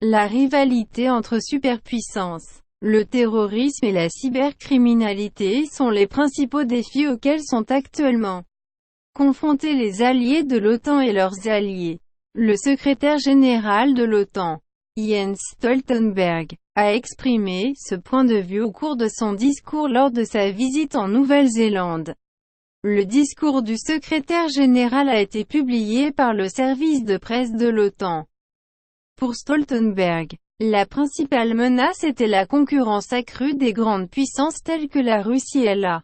La rivalité entre superpuissances, le terrorisme et la cybercriminalité sont les principaux défis auxquels sont actuellement confrontés les alliés de l'OTAN et leurs alliés. Le secrétaire général de l'OTAN, Jens Stoltenberg, a exprimé ce point de vue au cours de son discours lors de sa visite en Nouvelle-Zélande. Le discours du secrétaire général a été publié par le service de presse de l'OTAN. Pour Stoltenberg, la principale menace était la concurrence accrue des grandes puissances telles que la Russie et la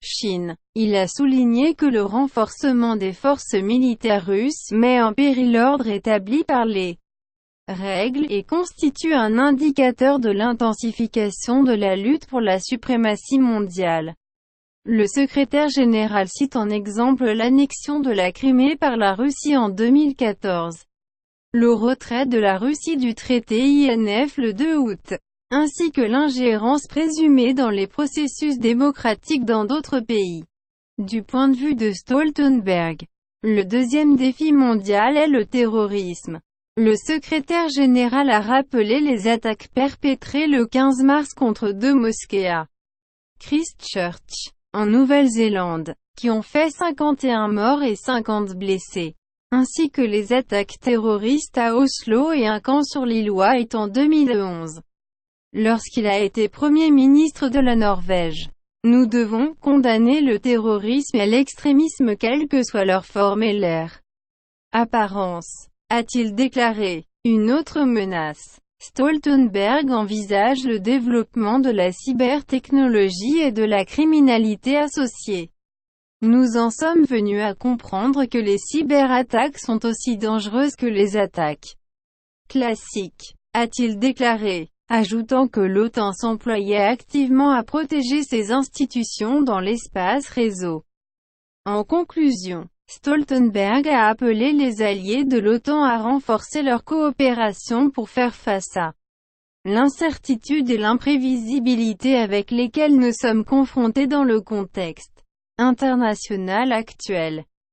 Chine. Il a souligné que le renforcement des forces militaires russes met en péril l'ordre établi par les règles et constitue un indicateur de l'intensification de la lutte pour la suprématie mondiale. Le secrétaire général cite en exemple l'annexion de la Crimée par la Russie en 2014, le retrait de la Russie du traité INF le 2 août, ainsi que l'ingérence présumée dans les processus démocratiques dans d'autres pays. Du point de vue de Stoltenberg, le deuxième défi mondial est le terrorisme. Le secrétaire général a rappelé les attaques perpétrées le 15 mars contre deux mosquées à Christchurch, en Nouvelle-Zélande, qui ont fait 51 morts et 50 blessés, ainsi que les attaques terroristes à Oslo et un camp sur l'île White en 2011. Lorsqu'il a été Premier ministre de la Norvège, nous devons condamner le terrorisme et l'extrémisme quelle que soit leur forme et leur apparence, a-t-il déclaré. Une autre menace. Stoltenberg envisage le développement de la cybertechnologie et de la criminalité associée. Nous en sommes venus à comprendre que les cyberattaques sont aussi dangereuses que les attaques classiques, a-t-il déclaré, ajoutant que l'OTAN s'employait activement à protéger ses institutions dans l'espace réseau. En conclusion, Stoltenberg a appelé les alliés de l'OTAN à renforcer leur coopération pour faire face à l'incertitude et l'imprévisibilité avec lesquelles nous sommes confrontés dans le contexte international actuel.